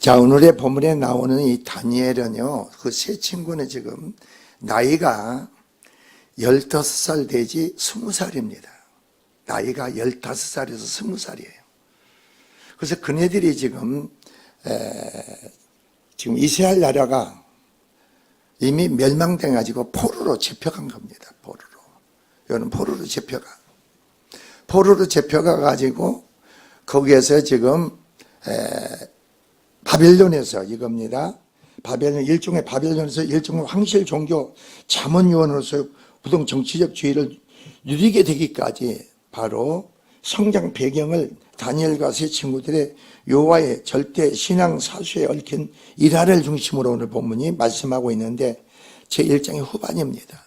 자, 오늘의 본문에 나오는 이 다니엘은요, 그 세 친구는 지금 나이가 15살 되지 20살입니다. 나이가 15살에서 20살이에요. 그래서 그네들이 지금 이스라엘 나라가 이미 멸망돼가지고 포로로 잡혀간 겁니다. 포로로. 이거는 포로로 잡혀가가지고 거기에서 지금 바벨론에서 이겁니다. 바벨론에서 일종의 황실 종교 자문위원으로서 부동 정치적 지위를 누리게 되기까지 바로 성장 배경을 다니엘과 세 친구들의 여호와의 절대 신앙 사수에 얽힌 일화를 중심으로 오늘 본문이 말씀하고 있는데 제1장의 후반입니다.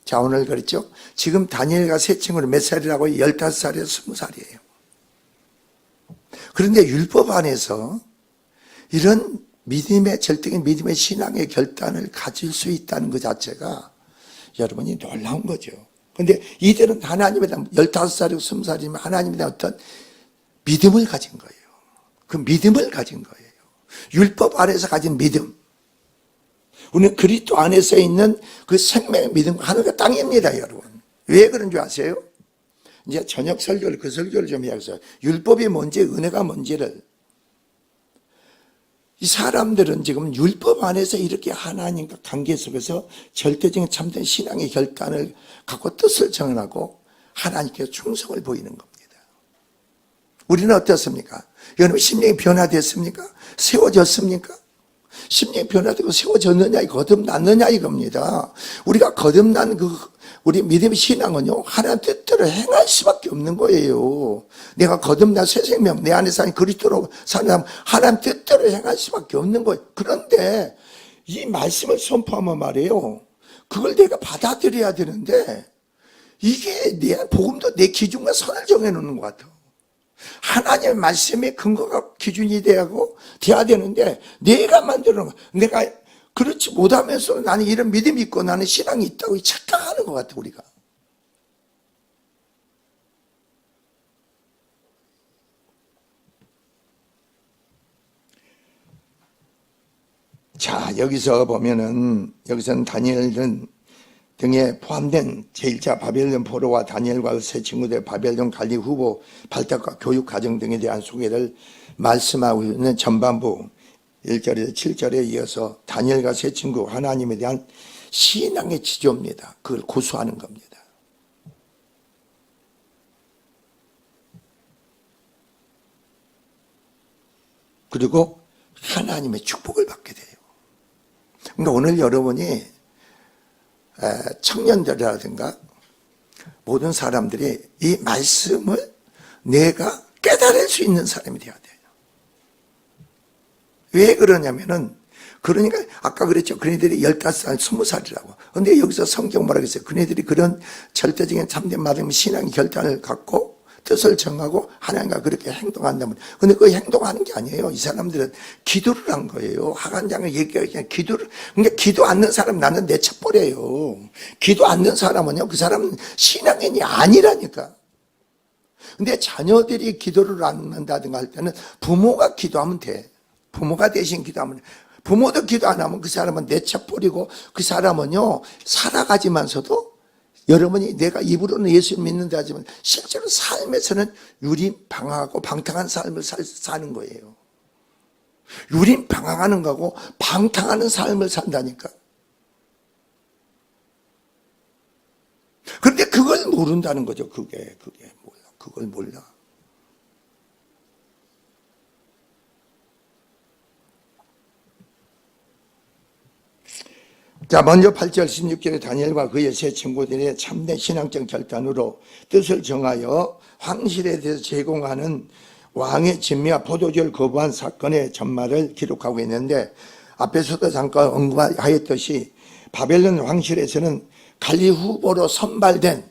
자, 오늘 그랬죠? 지금 다니엘과 세 친구는 몇 살이라고? 15살에서 20살이에요. 그런데 율법 안에서 이런 믿음의 절대적인 믿음의 신앙의 결단을 가질 수 있다는 것 자체가 여러분이 놀라운 거죠. 그런데 이들은 하나님에 대한 15살이고 20살이면 하나님에 대한 어떤 믿음을 가진 거예요. 그 믿음을 가진 거예요. 율법 안에서 가진 믿음. 우리는 그리스도 안에서 있는 그 생명의 믿음, 하늘과 땅입니다, 여러분. 왜 그런 줄 아세요? 이제 저녁 설교를, 그 설교를 좀 해야겠어요. 율법이 뭔지, 은혜가 뭔지를. 이 사람들은 지금 율법 안에서 이렇게 하나님과 관계 속에서 절대적인 참된 신앙의 결단을 갖고 뜻을 정하고 하나님께 충성을 보이는 겁니다. 우리는 어떻습니까? 여러분 심령이 변화됐습니까? 세워졌습니까? 심령이 변화되고 세워졌느냐, 거듭났느냐 이겁니다. 우리가 거듭난 우리 믿음의 신앙은요, 하나님 뜻대로 행할 수밖에 없는 거예요. 내가 거듭난 새 생명, 내 안에 사는 그리스도로 사는 사람, 하나님 뜻대로 행할 수밖에 없는 거예요. 그런데 이 말씀을 선포하면 말이에요, 그걸 내가 받아들여야 되는데 이게 내 복음도 내 기준과 선을 정해놓는 것 같아. 하나님의 말씀의 근거가 기준이 돼야 되는데 내가 만들어 놓은, 내가 그렇지 못하면서 나는 이런 믿음이 있고 나는 신앙이 있다고 착각하는 것 같아, 우리가. 자, 여기서 보면은, 여기서는 다니엘은 등에 포함된 제1차 바벨론 포로와 다니엘과 세 친구들의 바벨론 관리 후보 발탁과 교육 과정 등에 대한 소개를 말씀하고 있는 전반부 1절에서 7절에 이어서 다니엘과 세 친구 하나님에 대한 신앙의 지조입니다. 그걸 고수하는 겁니다. 그리고 하나님의 축복을 받게 돼요. 그러니까 오늘 여러분이 청년들이라든가 모든 사람들이 이 말씀을 내가 깨달을 수 있는 사람이 되어야 돼요. 왜 그러냐면은, 그러니까 아까 그랬죠. 그네들이 15살, 20살이라고. 근데 여기서 성경 뭐라고 했어요? 그네들이 그런 절대적인 참된 말씀 신앙의 결단을 갖고 뜻을 정하고 하나님과 그렇게 행동한다면. 근데 그 행동하는 게 아니에요. 이 사람들은 기도를 한 거예요. 하간장을 얘기하기 전에 기도를. 그러니까 기도 않는 사람 나는 내쳐버려요. 기도 않는 사람은요, 그 사람은 신앙인이 아니라니까. 근데 자녀들이 기도를 안 한다든가 할 때는 부모가 기도하면 돼. 부모가 대신 기도하면 돼. 부모도 기도 안 하면 그 사람은 내쳐버리고 그 사람은요, 살아가지만서도 여러분이 내가 입으로는 예수를 믿는다 하지만 실제로 삶에서는 유린방황하고 방탕한 삶을 사는 거예요. 유린방황하는 거고 방탕하는 삶을 산다니까. 그런데 그걸 모른다는 거죠. 그게 몰라. 그걸 몰라. 자, 먼저 8절 16절에 다니엘과 그의 세 친구들의 참된 신앙적 결단으로 뜻을 정하여 황실에 대해서 제공하는 왕의 진미와 포도주를 거부한 사건의 전말을 기록하고 있는데, 앞에서도 잠깐 언급하였듯이 바벨론 황실에서는 관리 후보로 선발된,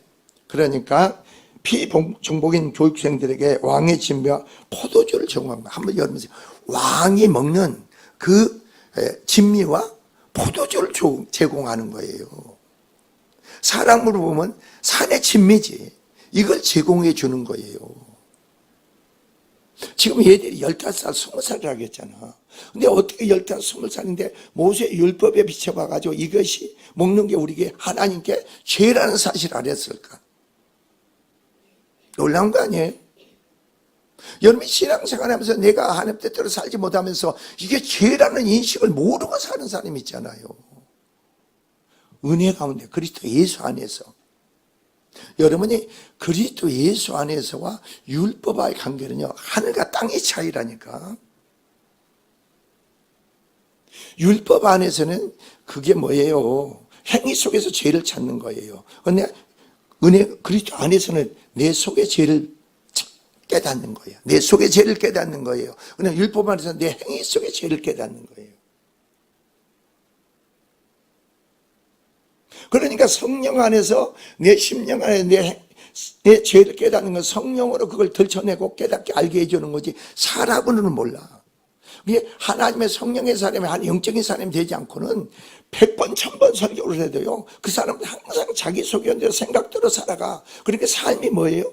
그러니까 피정복인 교육생들에게 왕의 진미와 포도주를 제공한 거예요. 한번 여러분, 왕이 먹는 그 진미와 포도주를 제공하는 거예요. 사람으로 보면 산의 진미지. 이걸 제공해 주는 거예요. 지금 얘들이 15살, 20살이라고 했잖아. 근데 어떻게 15, 20살인데 모세 율법에 비춰봐가지고 이것이 먹는 게 우리에게 하나님께 죄라는 사실을 알았을까? 놀라운 거 아니에요? 여러분이 신앙생활 하면서 내가 하나님 뜻대로 살지 못하면서 이게 죄라는 인식을 모르고 사는 사람이 있잖아요. 은혜 가운데 그리스도 예수 안에서. 여러분이 그리스도 예수 안에서와 율법과의 관계는요, 하늘과 땅의 차이라니까. 율법 안에서는 그게 뭐예요? 행위 속에서 죄를 찾는 거예요. 근데 그리스도 안에서는 내 속의 죄를 깨닫는 거예요. 내 속의 죄를 깨닫는 거예요. 그냥 율법 안에서 내 행위 속의 죄를 깨닫는 거예요. 그러니까 성령 안에서 내 심령 안에 내 죄를 깨닫는 건 성령으로 그걸 들춰내고 깨닫게 알게 해주는 거지 사람으로는 몰라. 이게 하나님의 성령의 사람이 한 영적인 사람이 되지 않고는 100번, 1000번 설교를 해도요, 그 사람은 항상 자기 속에 생각대로 살아가. 그러니까 삶이 뭐예요?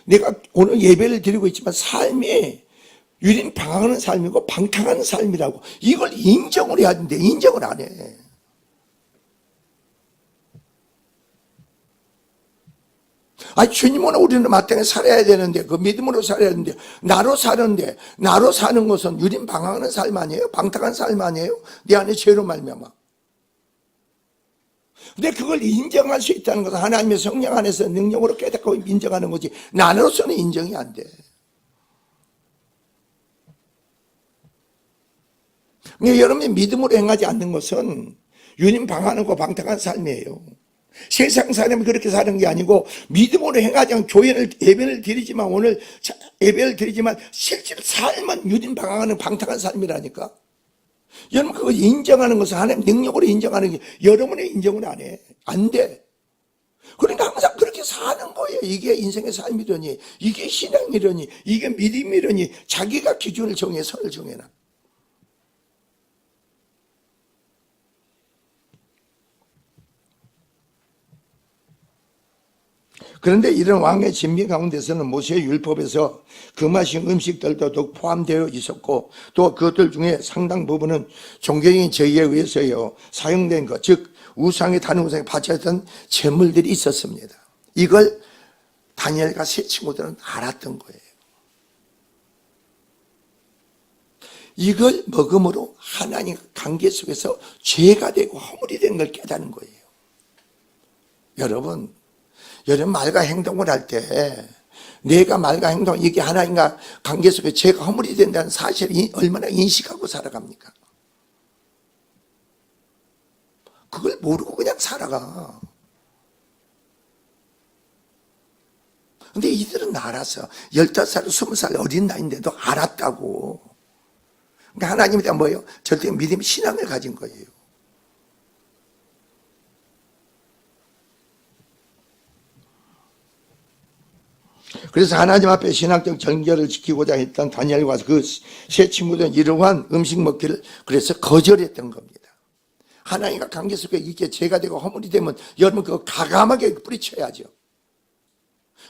내가 오늘 예배를 드리고 있지만 삶이 유린 방황하는 삶이고 방탕하는 삶이라고. 이걸 인정을 해야 되는데 인정을 안 해. 아니, 주님은 우리는 마땅히 살아야 되는데, 그 믿음으로 살아야 되는데, 나로 사는데, 나로 사는 것은 유린 방황하는 삶 아니에요? 방탕한 삶 아니에요? 내 안에 죄로 말미암아. 근데 그걸 인정할 수 있다는 것은 하나님의 성령 안에서 능력으로 깨닫고 인정하는 거지, 나로서는 인정이 안 돼. 그러니까 여러분이 믿음으로 행하지 않는 것은 유린 방황하는 거 방탕한 삶이에요. 세상 사람이 그렇게 사는 게 아니고 믿음으로 행하지 않고 예배를 드리지만 오늘 예배를 드리지만 실제로 삶은 유린 방황하는 방탕한 삶이라니까. 여러분 그거 인정하는 것은 하나님 능력으로 인정하는 게 여러분의 인정을 안 해. 안 돼. 그러니까 항상 그렇게 사는 거예요. 이게 인생의 삶이더니 이게 신앙이더니 이게 믿음이더니 자기가 기준을 정해 선을 정해놔. 그런데 이런 왕의 진미 가운데서는 모세의 율법에서 금하신 음식들도 더욱 포함되어 있었고 또 그것들 중에 상당 부분은 종교적인 저희에 의해서요 사용된 것, 즉 우상의 다른 우상에 바쳤던 제물들이 있었습니다. 이걸 다니엘과 세 친구들은 알았던 거예요. 이걸 먹음으로 하나님 관계 속에서 죄가 되고 허물이 된 걸 깨닫는 거예요. 여러분 말과 행동을 할 때 내가 말과 행동 이게 하나님과 관계 속에 죄가 허물이 된다는 사실을 얼마나 인식하고 살아갑니까? 그걸 모르고 그냥 살아가. 근데 이들은 알아서 15살, 20살 어린 나이인데도 알았다고. 그러니까 하나님에 대한 뭐예요? 절대 믿음, 신앙을 가진 거예요. 그래서 하나님 앞에 신학적 정결을 지키고자 했던 다니엘과 그 세 친구들은 이러한 음식 먹기를 그래서 거절했던 겁니다. 하나님과 관계 속에 이게 죄가 되고 허물이 되면 여러분 그거 가감하게 뿌리쳐야죠.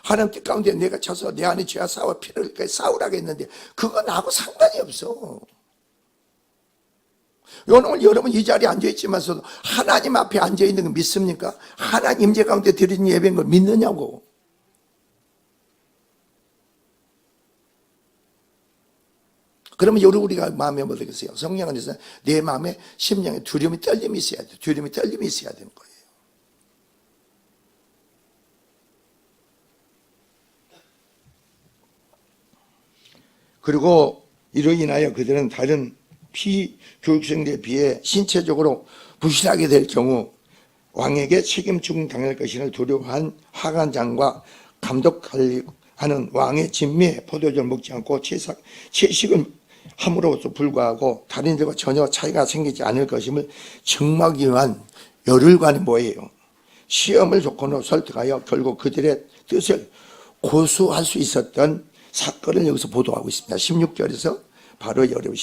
하나님 뜻 가운데 내가 쳐서 내 안에 죄와 싸워 피를 흘리게 싸우라고 했는데 그건 나하고 상관이 없어. 오늘 여러분 이 자리에 앉아있지만서도 하나님 앞에 앉아있는 거 믿습니까? 하나님 임재 가운데 드리는 예배인 걸 믿느냐고. 그러면 우리가 마음에 뭐 되겠어요? 성령 안에서 내 마음에 심령에 두려움이 떨림이 있어야 돼. 두려움이 떨림이 있어야 되는 거예요. 그리고 이로 인하여 그들은 다른 피교육생들에 비해 신체적으로 부실하게 될 경우 왕에게 책임 추궁당할 것을 두려워한 하간장과 감독하는 왕의 진미에 포도주를 먹지 않고 채식을 함으로써 불구하고 다른 이들과 전혀 차이가 생기지 않을 것임을 증명하기 위한 열흘간이 뭐예요? 시험을 조건으로 설득하여 결국 그들의 뜻을 고수할 수 있었던 사건을 여기서 보도하고 있습니다. 16절에서 바로 8절이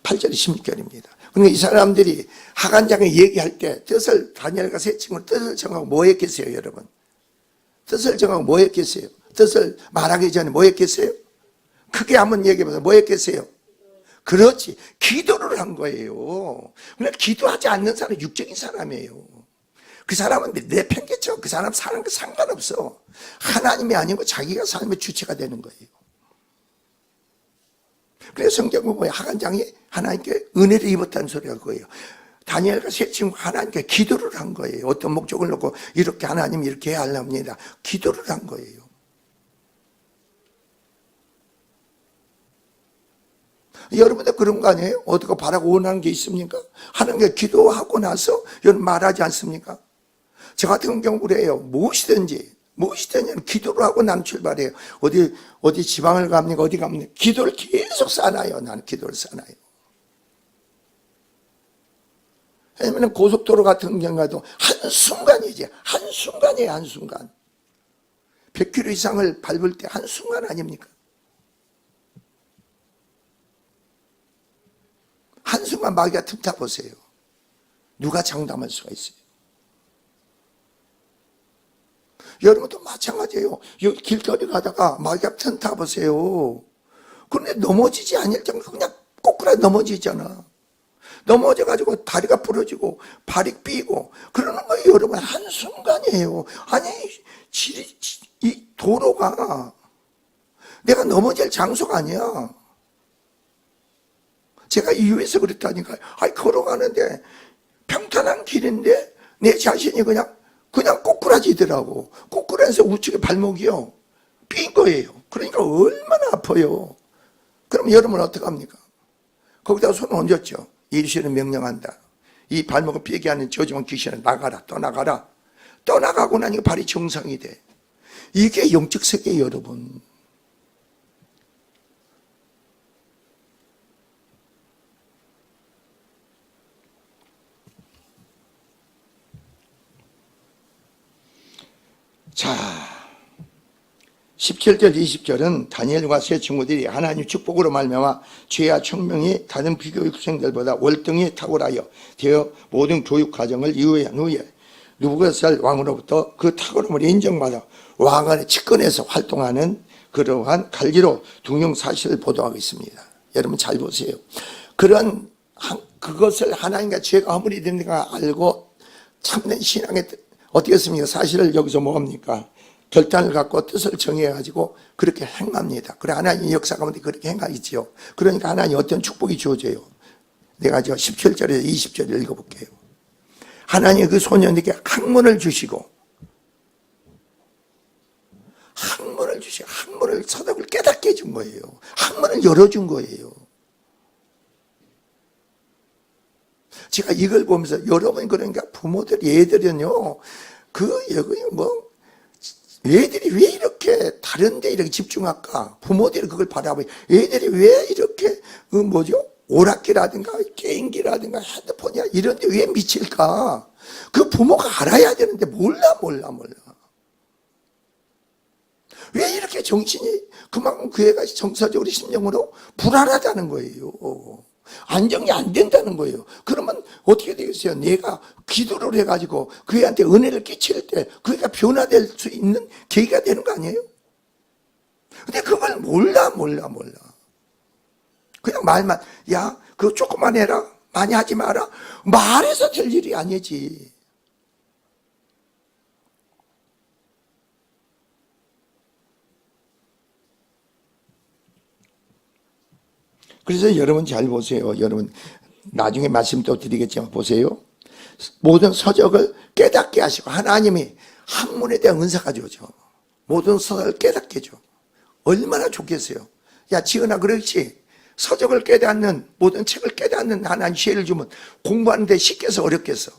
16절입니다. 그러니까 이 사람들이 하간장에 얘기할 때 뜻을 다니엘과 세 친구 뜻을 정하고 뭐 했겠어요, 여러분? 뜻을 정하고 뭐 했겠어요? 뜻을 말하기 전에 뭐 했겠어요? 크게 한번 얘기해보세요. 뭐 했겠어요? 그렇지. 기도를 한 거예요. 그러니까 기도하지 않는 사람은 육적인 사람이에요. 그 사람은 내팽개쳐. 그 사람 사는 거 상관없어. 하나님이 아니고 자기가 삶의 주체가 되는 거예요. 그래서 성경은 뭐예요? 하간장이 하나님께 은혜를 입었다는 소리가 그거예요. 다니엘과 세 친구가 하나님께 기도를 한 거예요. 어떤 목적을 놓고 이렇게 하나님 이렇게 해야 하렵니다. 기도를 한 거예요. 여러분들 그런 거 아니에요? 어디가 바라고 원하는 게 있습니까? 하나님께 기도하고 나서 여러분 말하지 않습니까? 저 같은 경우 그래요. 무엇이든지 기도를 하고 난 출발해요. 어디 지방을 갑니까? 어디 갑니까? 기도를 계속 쌓아요. 나는 기도를 쌓아요. 왜냐면 고속도로 같은 경우도 한순간이지. 한순간이에요. 한순간. 100km 이상을 밟을 때 한순간 아닙니까? 한순간 마귀가 틈타 보세요. 누가 장담할 수가 있어요? 여러분도 마찬가지예요. 길거리 가다가 마귀가 틈타 보세요. 그런데 넘어지지 않을 정도 그냥 꼬꾸라 넘어지잖아. 넘어져가지고 다리가 부러지고 발이 삐고 그러는 거예요. 여러분 한순간이에요. 아니 이 도로가 내가 넘어질 장소가 아니야. 제가 이유에서 그랬다니까요. 아니 걸어가는데 평탄한 길인데 내 자신이 그냥 꼬꾸라지더라고. 꼬꾸라져서 우측에 발목이요 삔 거예요. 그러니까 얼마나 아파요. 그럼 여러분 어떡합니까? 거기다가 손을 얹었죠. 일시는 명령한다. 이 발목을 삐게 하는 저주한 귀신은 나가라. 떠나가라. 떠나가고 나니까 발이 정상이 돼. 이게 영적 세계예요. 여러분. 자, 17절 20절은 다니엘과 세 친구들이 하나님 축복으로 말미암아 죄와 청명이 다른 비교육 학생들보다 월등히 탁월하여 되어 모든 교육 과정을 이후한 후에 느부갓네살 왕으로부터 그 탁월함을 인정받아 왕 안에 측근에서 활동하는 그러한 갈기로 등용 사실을 보도하고 있습니다. 여러분 잘 보세요. 그것을 하나님과 죄가 허물이 된가 알고 참된 신앙의 어떻게 했습니까? 사실을 여기서 뭐합니까? 결단을 갖고 뜻을 정해가지고 그렇게 행합니다. 그래 하나님 역사 가운데 그렇게 행하겠지요. 그러니까 하나님 어떤 축복이 주어져요. 내가 17절에서 20절 읽어볼게요. 하나님 그 소년에게 학문을 주시고 학문을 서덕을 깨닫게 해준 거예요. 학문을 열어준 거예요. 제가 이걸 보면서 여러분 그러니까 부모들이 애들은요 애들이 왜 이렇게 다른 데 이렇게 집중할까? 부모들이 그걸 바라봐요. 애들이 왜 이렇게 오락기라든가 게임기라든가 핸드폰이야 이런 데 왜 미칠까? 그 부모가 알아야 되는데 몰라. 왜 이렇게 정신이 그만큼 그 애가 정서적으로 심령으로 불안하다는 거예요. 안정이 안 된다는 거예요. 그러면 어떻게 되겠어요? 내가 기도를 해가지고 그 애한테 은혜를 끼칠 때 그 애가 변화될 수 있는 계기가 되는 거 아니에요? 근데 그걸 몰라. 그냥 말만, 야, 그거 조금만 해라. 많이 하지 마라. 말해서 될 일이 아니지. 그래서 여러분 잘 보세요. 여러분 나중에 말씀 또 드리겠지만 보세요. 모든 서적을 깨닫게 하시고 하나님이 학문에 대한 은사가 주어져. 모든 서적을 깨닫게 해줘. 얼마나 좋겠어요. 야 지은아 그렇지. 서적을 깨닫는 모든 책을 깨닫는 하나님 지혜를 주면 공부하는데 쉽겠어 어렵겠어.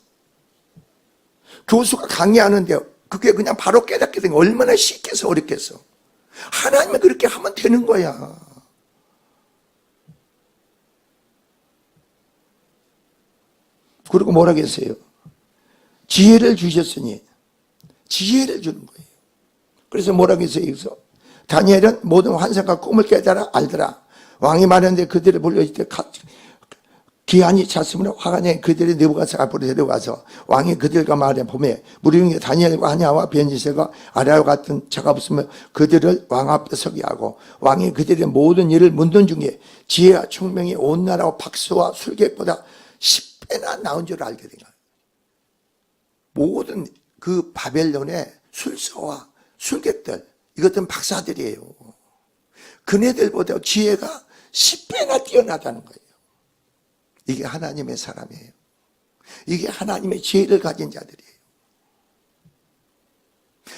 교수가 강의하는데 그게 그냥 바로 깨닫게 되는 게 얼마나 쉽겠어 어렵겠어. 하나님이 그렇게 하면 되는 거야. 그리고 뭐라고 했어요? 지혜를 주셨으니 지혜를 주는 거예요. 그래서 뭐라고 했어요? 여기서 다니엘은 모든 환상과 꿈을 깨달아 알더라. 왕이 말하는데 그들을 불러줄 때 기한이 찼으므로 화관에 그들이 느부갓네살 앞으로 데려가서 왕이 그들과 말해 보매 무리 중에 다니엘과 하냐와 변지세가 아라와 같은 자가 없으며 그들을 왕 앞에 서게 하고 왕이 그들의 모든 일을 묻는 중에 지혜와 총명이 온 나라와 박수와 술객보다 10배나 나온 줄 알게 된 거예요. 모든 그 바벨론의 술서와 술객들, 이것들은 박사들이에요. 그네들보다 지혜가 10배나 뛰어나다는 거예요. 이게 하나님의 사람이에요. 이게 하나님의 지혜를 가진 자들이에요.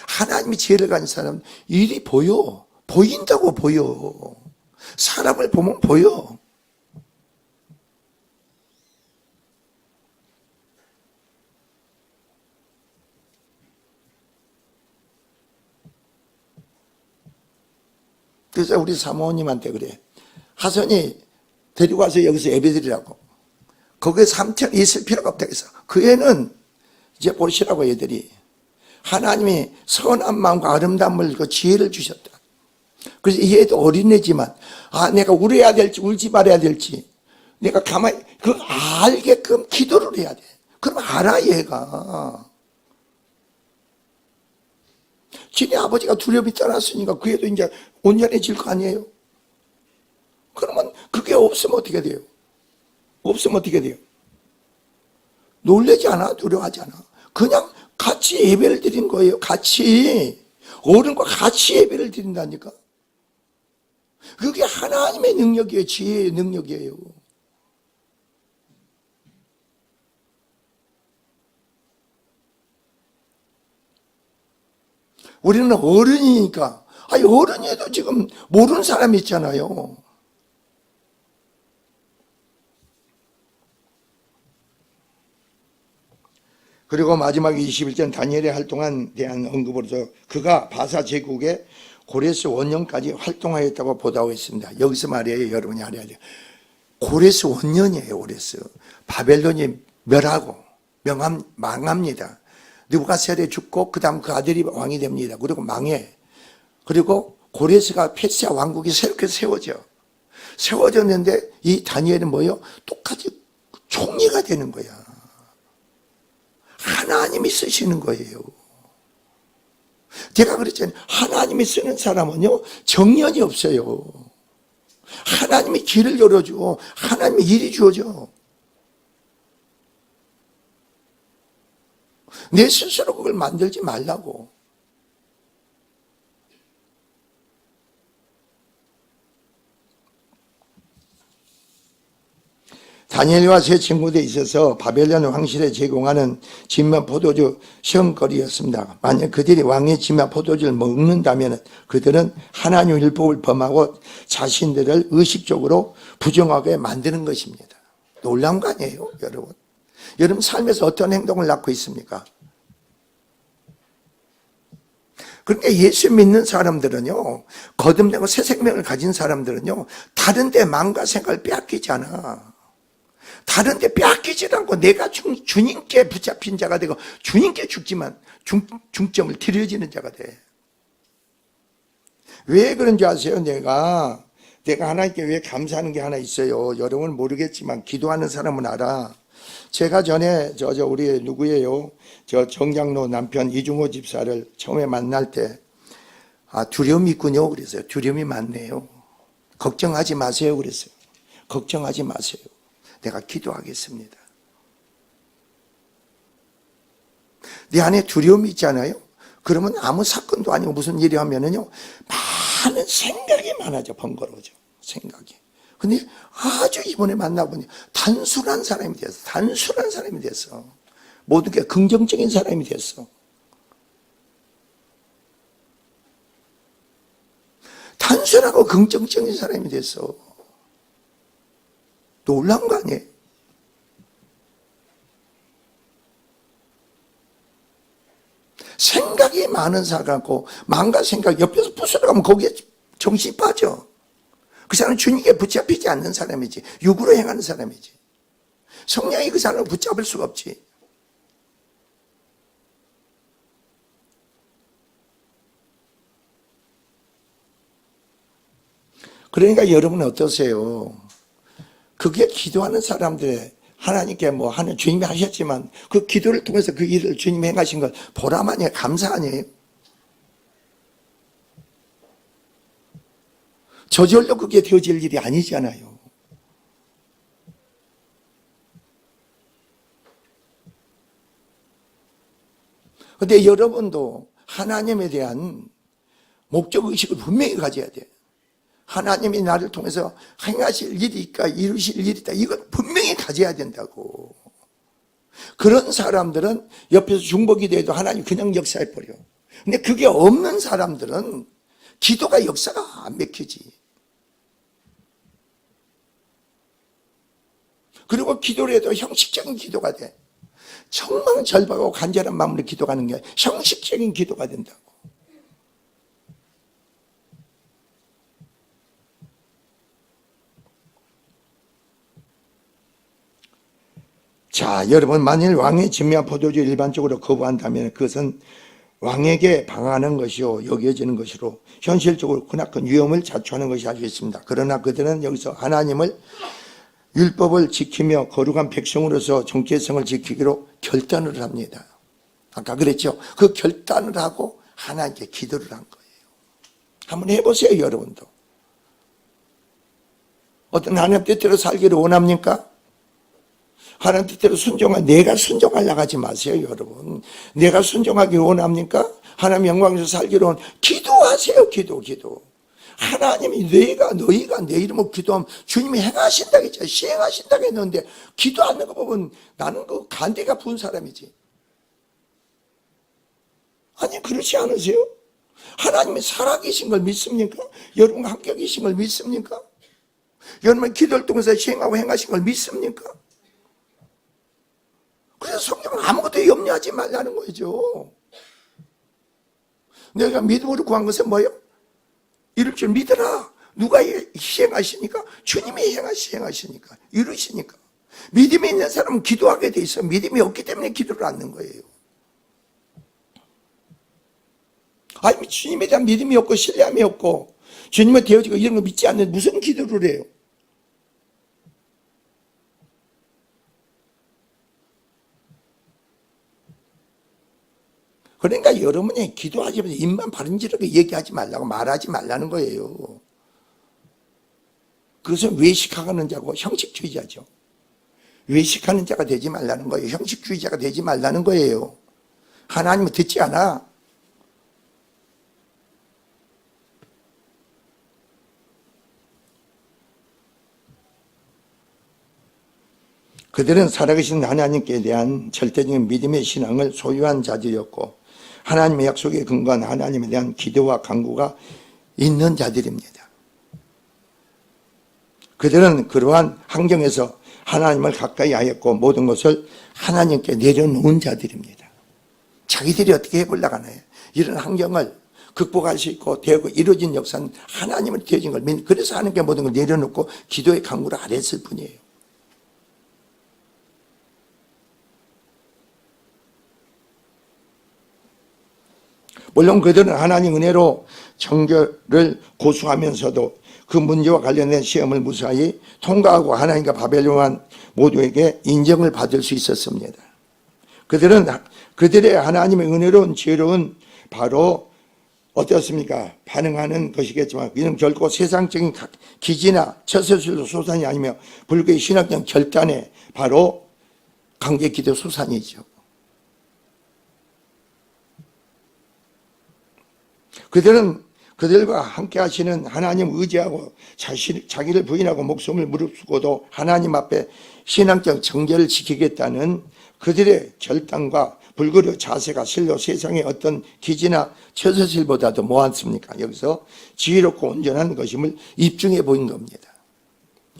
하나님의 지혜를 가진 사람은 일이 보여. 보인다고 보여. 사람을 보면 보여. 그래서 우리 사모님한테 그래. 하선이 데리고 와서 여기서 예배드리라고. 거기에 3천 있을 필요가 없다 해서 그 애는 이제 보시라고 애들이 하나님이 선한 마음과 아름다움을 그 지혜를 주셨다. 그래서 이 애도 어린애지만 내가 울어야 될지 울지 말아야 될지 내가 가만히 그 알게끔 기도를 해야 돼. 그럼 알아 얘가. 지네 아버지가 두려움이 떠났으니까 그 애도 이제 온전해질 거 아니에요. 그러면 그게 없으면 어떻게 돼요? 없으면 어떻게 돼요? 놀라지 않아? 두려워하지 않아? 그냥 같이 예배를 드린 거예요. 같이. 어른과 같이 예배를 드린다니까. 그게 하나님의 능력이에요. 지혜의 능력이에요. 우리는 어른이니까. 어른이도 지금 모르는 사람이 있잖아요. 그리고 마지막 21절 다니엘의 활동에 대한 언급으로서 그가 바사 제국의 고레스 원년까지 활동하였다고 보도하고 있습니다. 여기서 말이에요. 여러분이 알아야 돼요. 고레스 원년이에요. 고레스. 바벨론이 멸하고 망합니다. 느부갓네살이 죽고 그 다음 그 아들이 왕이 됩니다. 그리고 망해. 그리고 고레스가 페르시아 왕국이 새롭게 세워졌는데 이 다니엘은 뭐예요? 똑같이 총리가 되는 거야. 하나님이 쓰시는 거예요. 제가 그랬잖아요. 하나님이 쓰는 사람은요, 정년이 없어요. 하나님이 길을 열어주고, 하나님이 일이 주어져. 내 스스로 그걸 만들지 말라고. 다니엘과 세 친구들에 있어서 바벨론 왕실에 제공하는 진면 포도주 시험거리였습니다. 만약 그들이 왕의 진면 포도주를 먹는다면 그들은 하나님 율법을 범하고 자신들을 의식적으로 부정하게 만드는 것입니다. 놀라운 거 아니에요, 여러분? 여러분 삶에서 어떤 행동을 낳고 있습니까? 그러니까 예수 믿는 사람들은요, 거듭내고 새 생명을 가진 사람들은요, 다른 데 마음과 생각을 빼앗기지 않아. 다른 데 빼앗기지 않고 내가 주님께 붙잡힌 자가 되고 주님께 죽지만 중점을 들여지는 자가 돼. 왜 그런지 아세요? 내가 하나님께 왜 감사하는 게 하나 있어요. 여러분은 모르겠지만 기도하는 사람은 알아. 제가 전에 우리 누구예요? 정장로 남편 이중호 집사를 처음에 만날 때 두려움이 있군요. 그랬어요. 두려움이 많네요. 걱정하지 마세요. 그랬어요. 걱정하지 마세요. 내가 기도하겠습니다. 내 안에 두려움이 있잖아요. 그러면 아무 사건도 아니고 무슨 일이 하면은요, 많은 생각이 많아져. 번거로워져. 생각이. 근데 아주 이번에 만나보니 단순한 사람이 됐어. 단순한 사람이 됐어. 모든 게 긍정적인 사람이 됐어. 단순하고 긍정적인 사람이 됐어. 놀라운 거 아니에요? 생각이 많은 사람하고 마음과 생각 옆에서 부스러가면 거기에 정신이 빠져. 그 사람은 주님께 붙잡히지 않는 사람이지. 육으로 행하는 사람이지. 성령이 그 사람을 붙잡을 수가 없지. 그러니까 여러분은 어떠세요? 그게 기도하는 사람들의 하나님께 뭐 하는 주님이 하셨지만 그 기도를 통해서 그 일을 주님이 행하신 걸 보람 아니에요? 감사 아니에요? 저절로 그게 되어질 일이 아니잖아요. 근데 여러분도 하나님에 대한 목적의식을 분명히 가져야 돼요. 하나님이 나를 통해서 행하실 일이 있다, 이루실 일이 있다. 이건 분명히 가져야 된다고. 그런 사람들은 옆에서 중보기 도해도 하나님 그냥 역사해버려. 근데 그게 없는 사람들은 기도가 역사가 안 맥히지. 그리고 기도를 해도 형식적인 기도가 돼. 정말 절박하고 간절한 마음으로 기도하는 게 형식적인 기도가 된다고. 자, 여러분, 만일 왕의 진미와 포도주를 일반적으로 거부한다면 그것은 왕에게 방하는 것이요 여겨지는 것으로 현실적으로 크나큰 위험을 자초하는 것이 알수 있습니다. 그러나 그들은 여기서 하나님을 율법을 지키며 거룩한 백성으로서 정체성을 지키기로 결단을 합니다. 아까 그랬죠. 그 결단을 하고 하나님께 기도를 한 거예요. 한번 해보세요, 여러분도. 어떤 하나님 뜻대로 살기를 원합니까? 하나님 뜻대로 내가 순종하려고 하지 마세요, 여러분. 내가 순종하기를 원합니까? 하나님 영광에서 살기를 기도하세요, 기도. 하나님이 너희가 내 이름으로 기도하면 주님이 행하신다고 했죠. 시행하신다고 했는데 기도하는 거 보면 나는 그 간대가 부은 사람이지. 아니, 그렇지 않으세요? 하나님이 살아계신 걸 믿습니까? 여러분과 함께 계신 걸 믿습니까? 여러분 기도를 통해서 시행하고 행하신 걸 믿습니까? 그래서 성경은 아무것도 염려하지 말라는 거죠. 내가 믿음으로 구한 것은 뭐예요? 이룰 줄 믿어라. 누가 시행하시니까? 주님이 시행하시니까, 이루시니까. 믿음이 있는 사람은 기도하게 돼 있어. 믿음이 없기 때문에 기도를 않는 거예요. 아니, 주님에 대한 믿음이 없고 신뢰함이 없고 주님을 되어지고 이런 거 믿지 않는 무슨 기도를 해요? 그러니까 여러분이 기도하지 마세요. 입만 바른지르게 얘기하지 말라고, 말하지 말라는 거예요. 그것은 외식하는 자고 형식주의자죠. 외식하는 자가 되지 말라는 거예요. 형식주의자가 되지 말라는 거예요. 하나님은 듣지 않아. 그들은 살아계신 하나님께 대한 절대적인 믿음의 신앙을 소유한 자들이었고 하나님의 약속에 근거한 하나님에 대한 기도와 간구가 있는 자들입니다. 그들은 그러한 환경에서 하나님을 가까이 하였고 모든 것을 하나님께 내려놓은 자들입니다. 자기들이 어떻게 해보려고 하나요? 이런 환경을 극복할 수 있고 되고 이루어진 역사는 하나님을 되어진 걸 믿는, 그래서 하나님께 모든 걸 내려놓고 기도의 간구를 안 했을 뿐이에요. 물론 그들은 하나님 은혜로 정결을 고수하면서도 그 문제와 관련된 시험을 무사히 통과하고 하나님과 바벨론 모두에게 인정을 받을 수 있었습니다. 그들은 그들의 하나님의 은혜로운 지혜로운 바로 어떻습니까? 반응하는 것이겠지만 이는 결코 세상적인 기지나 처세술로 소산이 아니며 불교의 신학적 결단에 바로 강제기도 소산이죠. 그들은 그들과 함께 하시는 하나님 의지하고 자기를 부인하고 목숨을 무릅쓰고도 하나님 앞에 신앙적 정결을 지키겠다는 그들의 결단과 불교의 자세가 실로 세상의 어떤 기지나 처세술보다도 뭐하습니까? 여기서 지혜롭고 온전한 것임을 입증해 보인 겁니다.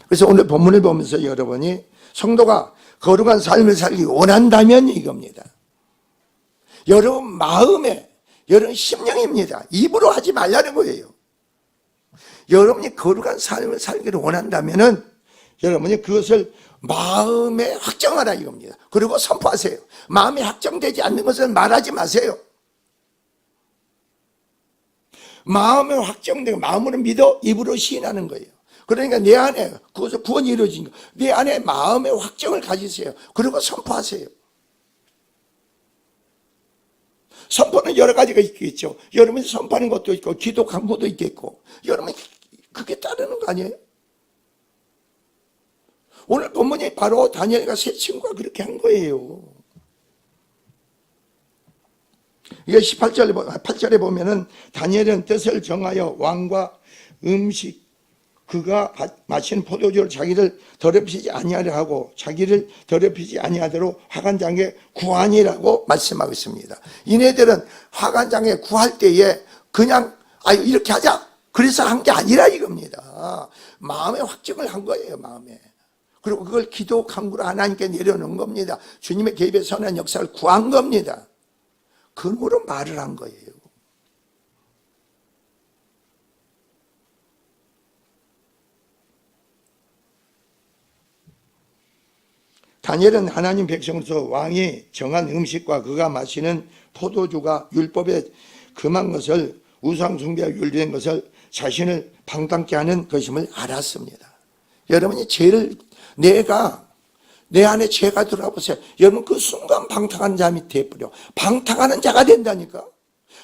그래서 오늘 본문을 보면서 여러분이 성도가 거룩한 삶을 살기 원한다면 이겁니다. 여러분 마음에, 여러분 심령입니다. 입으로 하지 말라는 거예요. 여러분이 거룩한 삶을 살기를 원한다면은 여러분이 그것을 마음에 확정하라 이겁니다. 그리고 선포하세요. 마음에 확정되지 않는 것은 말하지 마세요. 마음에 확정되고 마음으로 믿어 입으로 시인하는 거예요. 그러니까 내 안에 그것을 구원이 이루어진 거, 내 안에 마음의 확정을 가지세요. 그리고 선포하세요. 선포는 여러 가지가 있겠죠. 여러분이 선포하는 것도 있고 기도 강구도 있겠고, 여러분이 그게 따르는 거 아니에요? 오늘 본문이 바로 다니엘과 세 친구가 그렇게 한 거예요. 이게 8절에 보면은 다니엘은 뜻을 정하여 왕과 음식 그가 마신 포도주를 자기를 더럽히지 아니하려 하고 자기를 더럽히지 아니하도록 화관장에 구하니라고 말씀하고 있습니다. 이네들은 화관장에 구할 때에 그냥 이렇게 하자 그래서 한 게 아니라 이겁니다. 마음의 확증을 한 거예요. 마음에. 그리고 그걸 기도 간구로 하나님께 내려놓은 겁니다. 주님의 개입의 선한 역사를 구한 겁니다. 그으로 말을 한 거예요. 다니엘은 하나님 백성으로서 왕이 정한 음식과 그가 마시는 포도주가 율법에 금한 것을, 우상 숭배와 윤리된 것을 자신을 방탕케 하는 것임을 알았습니다. 여러분이 죄를, 내 안에 죄가 들어와보세요. 여러분 그 순간 방탕하는 자이 돼버려. 방탕하는 자가 된다니까.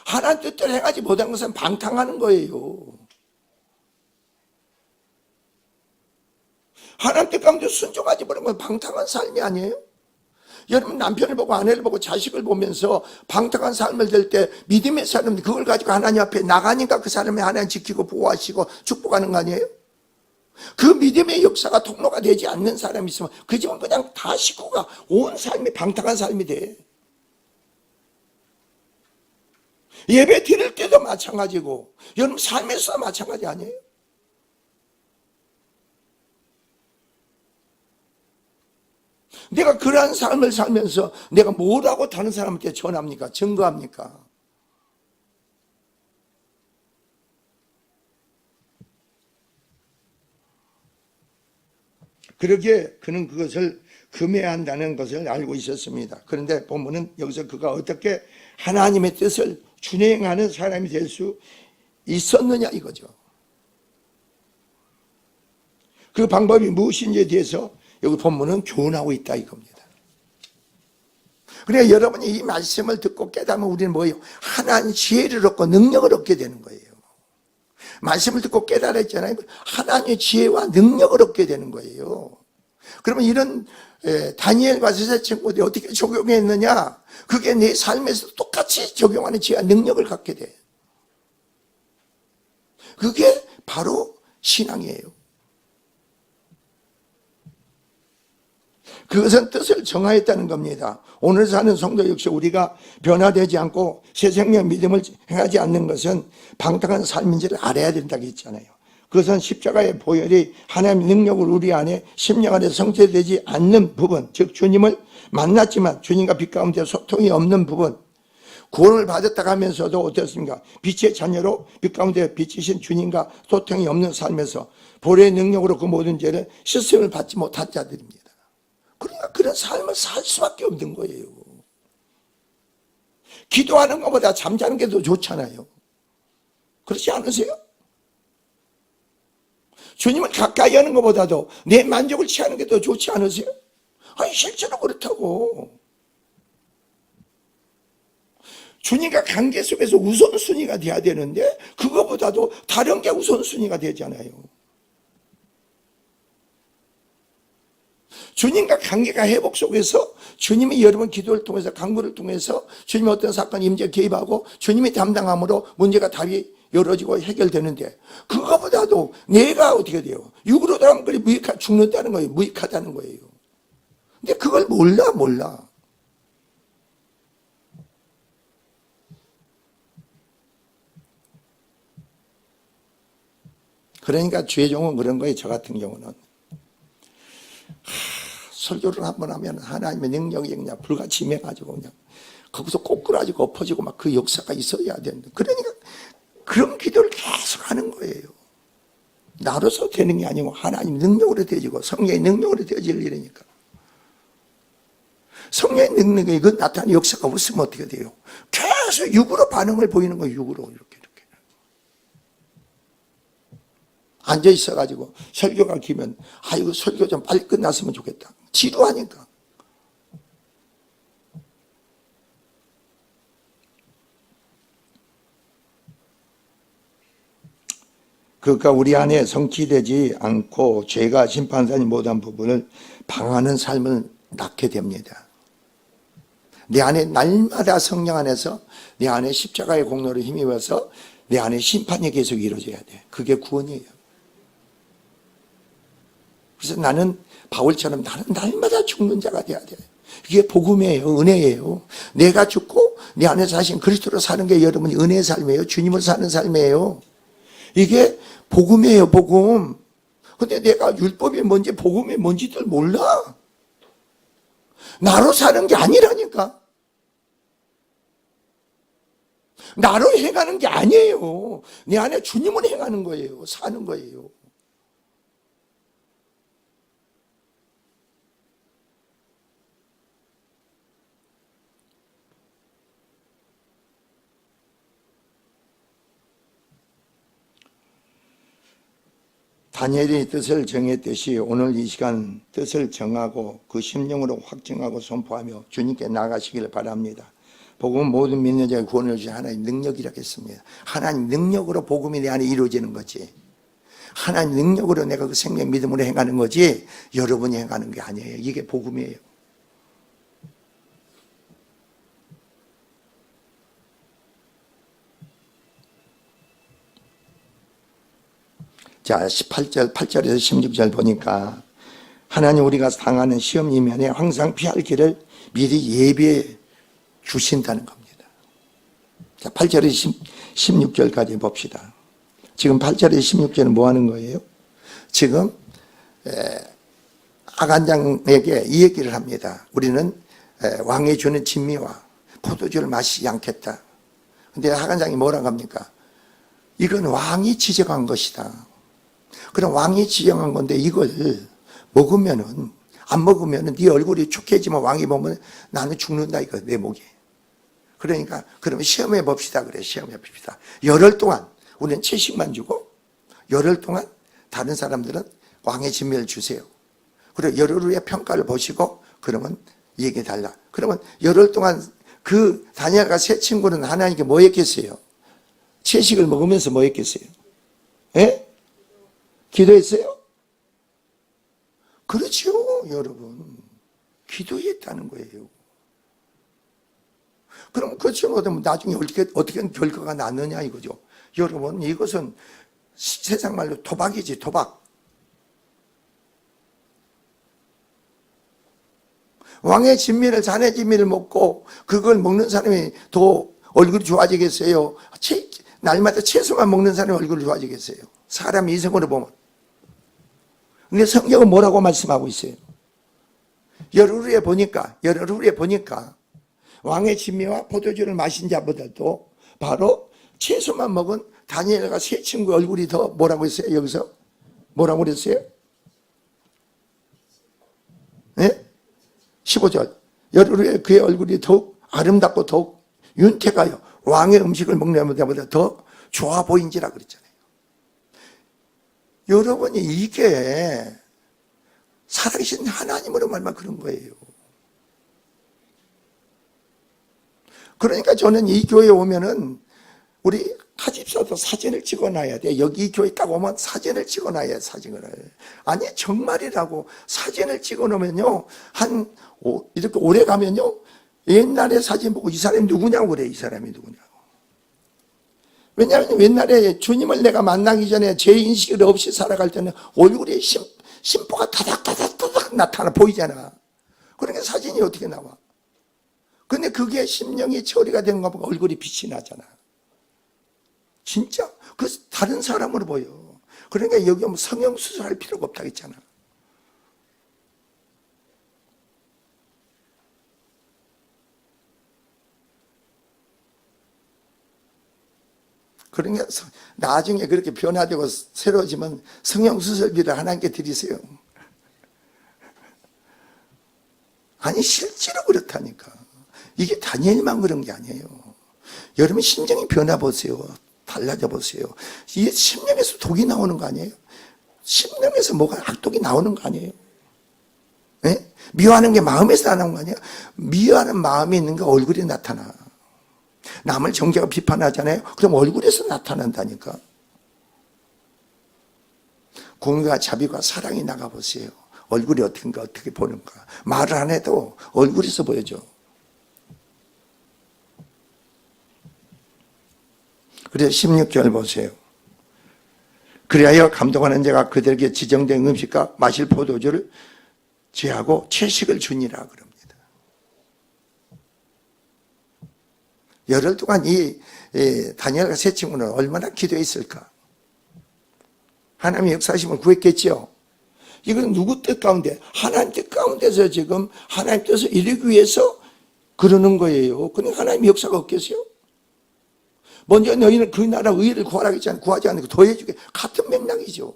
하나님 뜻대로 행하지 못한 것은 방탕하는 거예요. 하나님 뜻 가운데 순종하지 못한 건 방탕한 삶이 아니에요? 여러분 남편을 보고 아내를 보고 자식을 보면서 방탕한 삶을 될 때 믿음의 사람 그걸 가지고 하나님 앞에 나가니까 그 사람이 하나님 지키고 보호하시고 축복하는 거 아니에요? 그 믿음의 역사가 통로가 되지 않는 사람이 있으면 그 집은 그냥 다 식구가 온 삶이 방탕한 삶이 돼. 예배 드릴 때도 마찬가지고 여러분 삶에서 마찬가지 아니에요? 내가 그러한 삶을 살면서 내가 뭐라고 다른 사람한테 전합니까? 증거합니까? 그러기에 그는 그것을 금해야 한다는 것을 알고 있었습니다. 그런데 본문은 여기서 그가 어떻게 하나님의 뜻을 준행하는 사람이 될 수 있었느냐 이거죠. 그 방법이 무엇인지에 대해서 여기 본문은 교훈하고 있다 이겁니다. 그러니까 여러분이 이 말씀을 듣고 깨달으면 우리는 뭐예요? 하나님 지혜를 얻고 능력을 얻게 되는 거예요. 말씀을 듣고 깨달았잖아요. 하나님의 지혜와 능력을 얻게 되는 거예요. 그러면 이런 다니엘과 세 친구들이 어떻게 적용했느냐? 그게 내 삶에서 똑같이 적용하는 지혜와 능력을 갖게 돼. 그게 바로 신앙이에요. 그것은 뜻을 정하였다는 겁니다. 오늘 사는 성도 역시 우리가 변화되지 않고 새 생명 믿음을 행하지 않는 것은 방탕한 삶인지를 알아야 된다고 했잖아요. 그것은 십자가의 보혈이 하나님의 능력을 우리 안에 심령 안에 성취되지 않는 부분, 즉 주님을 만났지만 주님과 빛 가운데 소통이 없는 부분, 구원을 받았다 하면서도 어떻습니까? 빛의 자녀로 빛 가운데 비치신 주님과 소통이 없는 삶에서 보혈의 능력으로 그 모든 죄를 씻음을 받지 못한 자들입니다. 그러니까 그런 삶을 살 수밖에 없는 거예요. 기도하는 것보다 잠자는 게 더 좋잖아요. 그렇지 않으세요? 주님을 가까이 하는 것보다도 내 만족을 취하는 게 더 좋지 않으세요? 아니 실제로 그렇다고. 주님과 관계 속에서 우선순위가 돼야 되는데 그거보다도 다른 게 우선순위가 되잖아요. 주님과 관계가 회복 속에서 주님이 여러분 기도를 통해서 간구를 통해서 주님이 어떤 사건 임재 개입하고 주님이 담당함으로 문제가 답이 열어지고 해결되는데 그거보다도 내가 어떻게 돼요? 육으로 들어가면 그게 죽는다는 거예요. 무익하다는 거예요. 근데 그걸 몰라. 그러니까 죄종은 그런 거예요. 저 같은 경우는 설교를 한번 하면 하나님의 능력이 그냥 불같이 임해가지고 그냥 거기서 꼬꾸라지고 엎어지고 막 그 역사가 있어야 되는데 그러니까 그런 기도를 계속 하는 거예요. 나로서 되는 게 아니고 하나님 능력으로 되어지고 성령의 능력으로 되어질 일이니까. 성령의 능력이 그 나타나는 역사가 없으면 어떻게 돼요? 계속 육으로 반응을 보이는 거예요. 육으로 이렇게. 앉아 있어가지고 설교가 기면 아이고 설교 좀 빨리 끝났으면 좋겠다. 지루하니까. 그러니까 우리 안에 성취되지 않고 죄가 심판사지 못한 부분을 방하는 삶을 낳게 됩니다. 내 안에 날마다 성령 안에서 내 안에 십자가의 공로를 힘입어서 내 안에 심판이 계속 이루어져야 돼. 그게 구원이에요. 그래서 나는 바울처럼 나는 날마다 죽는 자가 돼야 돼. 이게 복음이에요. 은혜예요. 내가 죽고 내 안에 사신 그리스도로 사는 게 여러분 은혜의 삶이에요. 주님을 사는 삶이에요. 이게 복음이에요. 복음. 근데 내가 율법이 뭔지 복음이 뭔지들 몰라. 나로 사는 게 아니라니까. 나로 행하는 게 아니에요. 내 안에 주님을 행하는 거예요. 사는 거예요. 다니엘이 뜻을 정했듯이 오늘 이 시간 뜻을 정하고 그 심령으로 확증하고 선포하며 주님께 나가시기를 바랍니다. 복음은 모든 믿는 자의 구원을 주신 하나님 능력이라고 했습니다. 하나님 능력으로 복음이 내 안에 이루어지는 거지. 하나님 능력으로 내가 그 생명 믿음으로 행하는 거지 여러분이 행하는 게 아니에요. 이게 복음이에요. 자, 18절, 8절에서 16절 보니까 하나님 우리가 당하는 시험 이면에 항상 피할 길을 미리 예비해 주신다는 겁니다. 자, 8절에서 16절까지 봅시다. 지금 8절에서 16절은 뭐 하는 거예요? 지금 아간장에게 이 얘기를 합니다. 우리는 왕이 주는 진미와 포도주를 마시지 않겠다. 근데 아간장이 뭐라고 합니까? 이건 왕이 지정한 것이다. 그럼 왕이 지정한 건데 이걸 먹으면은 안 먹으면은 네 얼굴이 촉해지면 왕이 보면 나는 죽는다 이거 내 목이. 그러니까 그러면 시험해 봅시다 그래. 시험해 봅시다. 열흘 동안 우리는 채식만 주고 열흘 동안 다른 사람들은 왕의 진미를 주세요. 그리고 열흘 후에 평가를 보시고 그러면 얘기해 달라. 그러면 열흘 동안 그 다니엘과 세 친구는 하나님께 뭐 했겠어요? 채식을 먹으면서 뭐 했겠어요? 예? 기도했어요? 그렇죠, 여러분. 기도했다는 거예요. 그럼 그렇지 못하면 나중에 어떻게 결과가 났느냐 이거죠. 여러분, 이것은 세상 말로 도박이지, 도박. 왕의 진미를, 자네 진미를 먹고 그걸 먹는 사람이 더 얼굴이 좋아지겠어요? 날마다 채소만 먹는 사람이 얼굴이 좋아지겠어요? 사람 이성으로 보면. 근데 성경은 뭐라고 말씀하고 있어요? 열흘 후에 보니까 왕의 진미와 포도주를 마신 자보다도 바로 채소만 먹은 다니엘과 세 친구 얼굴이 더 뭐라고 했어요? 여기서 뭐라고 그랬어요? 네? 15절. 열흘 후에 그의 얼굴이 더욱 아름답고 더욱 윤택하여 왕의 음식을 먹는 데보다 더 좋아 보인지라 그랬잖아요. 여러분이 이게 살아계신 하나님으로 말만 그런 거예요. 그러니까 저는 이 교회에 오면은 우리 가집서도 사진을 찍어놔야 돼. 여기 이 교회 딱 오면 사진을 찍어놔야 해, 사진을. 아니 정말이라고 사진을 찍어놓으면요 이렇게 오래 가면요 옛날에 사진 보고 이 사람이 누구냐고 그래. 이 사람이 누구냐고. 왜냐하면 옛날에 주님을 내가 만나기 전에 제 인식을 없이 살아갈 때는 얼굴에 심보가 다닥다닥 나타나 보이잖아. 그러니까 사진이 어떻게 나와? 근데 그게 심령이 처리가 된 거 보고 얼굴이 빛이 나잖아. 진짜 그 다른 사람으로 보여. 그러니까 여기 오면 성형수술할 필요가 없다고 했잖아. 그러니까 나중에 그렇게 변화되고 새로워지면 성형수술비를 하나님께 드리세요. 아니 실제로 그렇다니까. 이게 다니엘만 그런 게 아니에요. 여러분 심정이 변화 보세요. 달라져 보세요. 이게 심령에서 독이 나오는 거 아니에요? 심령에서 뭐가 악독이 나오는 거 아니에요? 네? 미워하는 게 마음에서 나오는 거 아니에요? 미워하는 마음이 있는 게 얼굴에 나타나. 남을 정죄하고 비판하잖아요. 그럼 얼굴에서 나타난다니까. 공의와 자비와 사랑이 나가보세요. 얼굴이 어떻게 보는가. 말을 안 해도 얼굴에서 보여줘. 그래서 16절 보세요. 그리하여 감독하는 자가 그들에게 지정된 음식과 마실 포도주를 제하고 채식을 주니라 그럽니다. 열흘 동안 이 다니엘과 세 친구는 얼마나 기도했을까? 하나님의 역사하심을 구했겠죠. 이건 누구 뜻 가운데? 하나님 뜻 가운데서 지금 하나님 뜻을 이루기 위해서 그러는 거예요. 그러니까 하나님의 역사가 없겠어요? 먼저 너희는 그 나라 의를 구하라 했잖아요. 구하지 않는 거 더해주게. 같은 맥락이죠.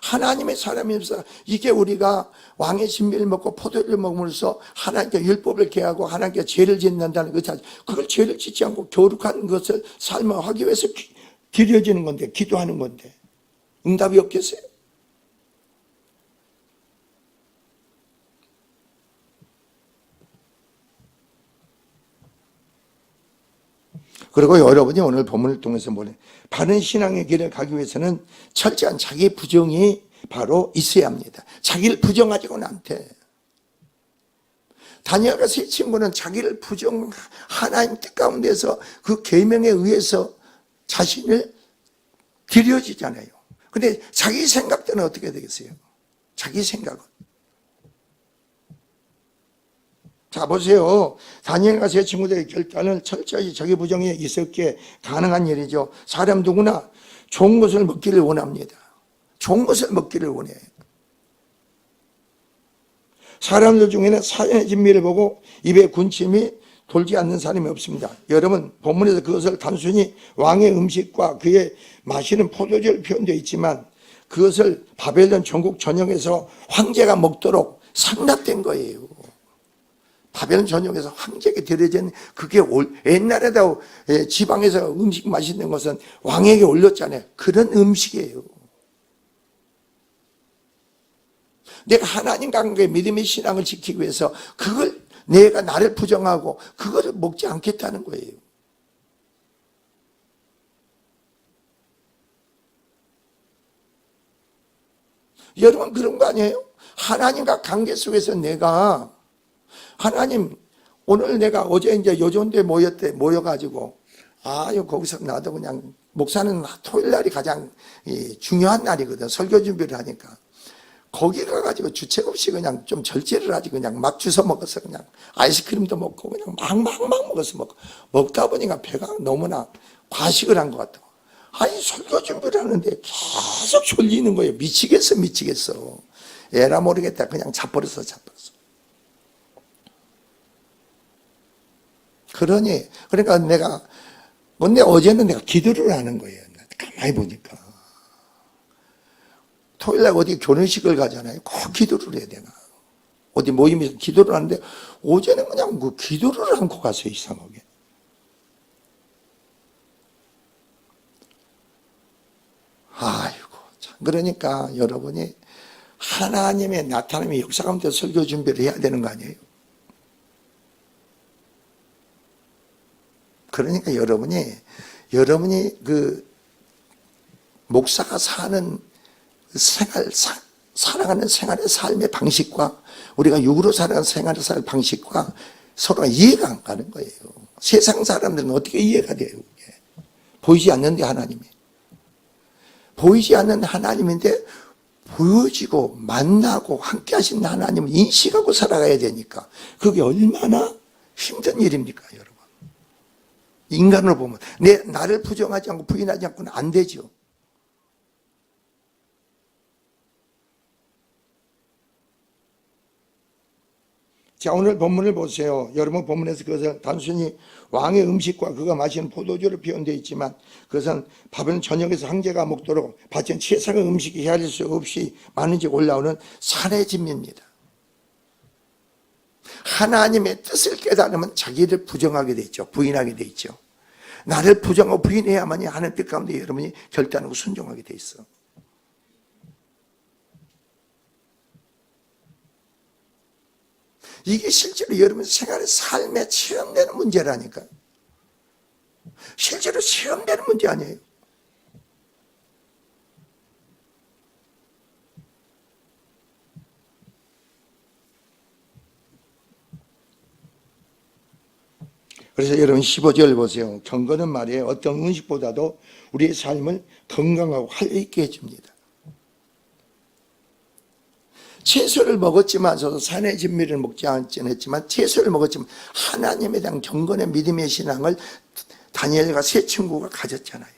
하나님의 사람이면서 이게 우리가 왕의 신비를 먹고 포도를 먹으면서 하나님께 율법을 개하고 하나님께 죄를 짓는다는 것 자체, 그걸 죄를 짓지 않고 교룩한 것을 삶을 하기 위해서 기려지는 건데, 기도하는 건데 응답이 없겠어요? 그리고 여러분이 오늘 본문을 통해서 뭐래? 바른 신앙의 길을 가기 위해서는 철저한 자기 부정이 바로 있어야 합니다. 자기를 부정하지는 않대. 다니엘과 세 친구는 자기를 하나님 뜻 가운데서 그 계명에 의해서 자신을 기려지잖아요. 근데 자기 생각대는 어떻게 되겠어요? 자기 생각은. 자, 보세요. 다니엘과 세 친구들의 결단을 철저히 자기 부정에 있었기에 가능한 일이죠. 사람 누구나 좋은 것을 먹기를 원합니다. 좋은 것을 먹기를 원해요. 사람들 중에는 사연의 진미를 보고 입에 군침이 돌지 않는 사람이 없습니다. 여러분, 본문에서 그것을 단순히 왕의 음식과 그의 마시는 포도주를 표현되어 있지만 그것을 바벨론 전국 전역에서 황제가 먹도록 상납된 거예요. 바벨론 전역에서 황제에게 드려진 그게 옛날에도 지방에서 음식 맛있는 것은 왕에게 올렸잖아요. 그런 음식이에요. 내가 하나님 관계 믿음의 신앙을 지키기 위해서 그걸 내가 나를 부정하고 그거를 먹지 않겠다는 거예요. 여러분 그런 거 아니에요? 하나님과 관계 속에서 내가 하나님 오늘 내가 어제 이제 요전대 모여가지고 거기서 나도 그냥 목사는 토요일 날이 가장 중요한 날이거든. 설교 준비를 하니까. 거기 가가지고 주책 없이 그냥 좀 절제를 하지 그냥 막 주워 먹어서 그냥 아이스크림도 먹고 그냥 막 먹어서 먹다 보니까 배가 너무나 과식을 한 것 같아. 아니 설교 준비를 하는데 계속 졸리는 거예요. 미치겠어. 에라 모르겠다. 그냥 자버렸어. 그러니까 근데 어제는 내가 기도를 하는 거예요. 가만히 보니까. 토요일날 어디 결혼식을 가잖아요. 꼭 기도를 해야 되나. 어디 모임에서 기도를 하는데 어제는 그냥 그 기도를 않고 가서 이상하게. 아이고 참. 그러니까 여러분이 하나님의 나타남의 역사 가운데 설교 준비를 해야 되는 거 아니에요? 그러니까 여러분이 그 목사가 사는 살아가는 생활의 삶의 방식과 우리가 육으로 살아가는 생활의 삶 방식과 서로가 이해가 안 가는 거예요. 세상 사람들은 어떻게 이해가 돼요? 그게. 보이지 않는데 하나님이. 보이지 않는 하나님인데 보여지고 만나고 함께 하신 하나님을 인식하고 살아가야 되니까 그게 얼마나 힘든 일입니까 여러분. 인간으로 보면 나를 부정하지 않고 부인하지 않고는 안 되죠. 자, 오늘 본문을 보세요. 여러분 본문에서 그것은 단순히 왕의 음식과 그가 마시는 포도주를 표현되어 있지만 그것은 바벨론 전역에서 황제가 먹도록 바친 최상의 음식이 헤아릴 수 없이 많은지 올라오는 산의 진미입니다. 하나님의 뜻을 깨달으면 자기를 부정하게 돼 있죠. 부인하게 돼 있죠. 나를 부정하고 부인해야만이 하나님 뜻 가운데 여러분이 결단하고 순종하게 돼 있어. 이게 실제로 여러분 생활의 삶에 체험되는 문제라니까. 실제로 체험되는 문제 아니에요. 그래서 여러분 15절 보세요. 경건은 말이에요. 어떤 음식보다도 우리의 삶을 건강하고 활력있게 해줍니다. 채소를 먹었지만서도 산의 진미를 먹지 않지는 했지만 채소를 먹었지만 하나님에 대한 경건의 믿음의 신앙을 다니엘과 세 친구가 가졌잖아요.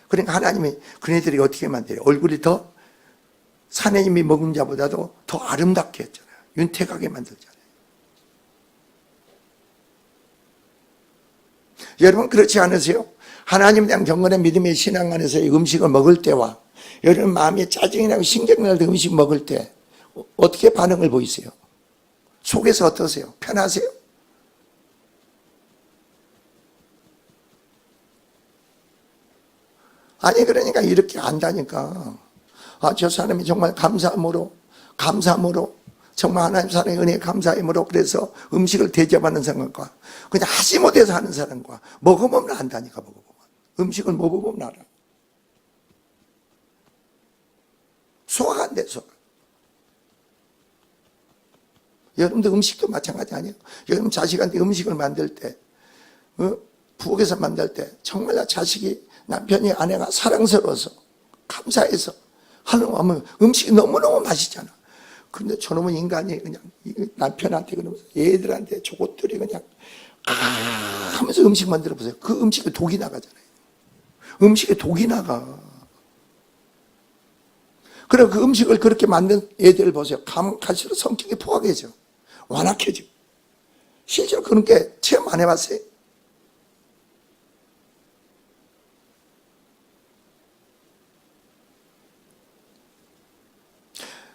그러니까 하나님이 그네들이 어떻게 만들어요? 얼굴이 더 산의 진미 먹은 자보다도 더 아름답게 했잖아요. 윤택하게 만들잖아요. 여러분 그렇지 않으세요? 하나님에 대한 경건의 믿음의 신앙 안에서 음식을 먹을 때와 여러분 마음에 짜증이 나고 신경 날 때 음식 먹을 때 어떻게 반응을 보이세요? 속에서 어떠세요? 편하세요? 아니 그러니까 이렇게 안다니까. 저 사람이 정말 감사함으로 정말 하나님 사랑의 은혜에 감사함으로 그래서 음식을 대접하는 사람과 그냥 하지 못해서 하는 사람과 먹어보면 안다니까. 먹어보면 음식을 먹어보면 알아. 소화가 안 돼. 소화. 여러분들 음식도 마찬가지 아니에요? 여러분 자식한테 음식을 만들 때 부엌에서 만들 때 정말 자식이 남편이 아내가 사랑스러워서 감사해서 하면 음식이 너무너무 맛있잖아. 근데 저놈은 인간이 그냥 남편한테 그러면서 애들한테 저것들이 그냥 하면서 음식 만들어 보세요. 그 음식에 독이 나가잖아요. 음식에 독이 나가. 그래 그 음식을 그렇게 만든 애들을 보세요. 가면 갈수록 성격이 포악해져. 완악해져. 실제로 그런 게 체험 안 해봤어요?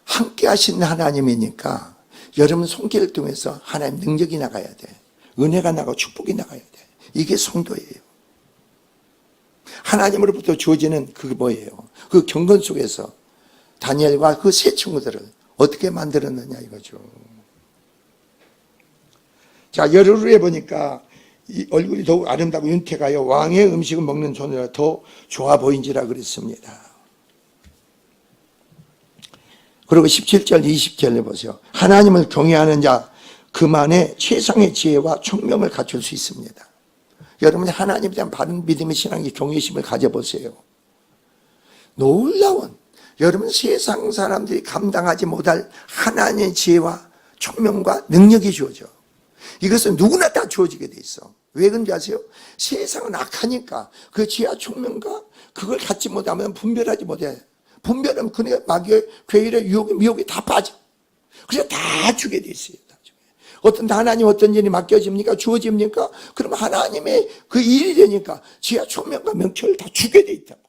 함께 하신 하나님이니까 여러분 손길을 통해서 하나님 능력이 나가야 돼. 은혜가 나가고 축복이 나가야 돼. 이게 성도예요. 하나님으로부터 주어지는 그게 뭐예요? 그 경건 속에서 다니엘과 그 세 친구들을 어떻게 만들었느냐 이거죠. 자, 열흘 후에 보니까 이 얼굴이 더욱 아름다고 윤택하여 왕의 음식을 먹는 손이라 더 좋아 보인지라 그랬습니다. 그리고 17절 20절에 보세요. 하나님을 경외하는 자 그만의 최상의 지혜와 총명을 갖출 수 있습니다. 여러분이 하나님에 대한 바른 믿음의 신앙의 경외심을 가져보세요. 놀라운 여러분 세상 사람들이 감당하지 못할 하나님의 지혜와 총명과 능력이 주어져. 이것은 누구나 다 주어지게 돼 있어. 왜 그런지 아세요? 세상은 악하니까 그 지혜와 총명과 그걸 갖지 못하면 분별하지 못해. 분별하면 그네 마귀의 괴일의 유혹의 미혹이 다 빠져. 그래서 다 주게 돼 있어요. 어떤 하나님 어떤 일이 맡겨집니까? 주어집니까? 그럼 하나님의 그 일이 되니까 지혜와 총명과 명철을 다 주게 돼 있다고.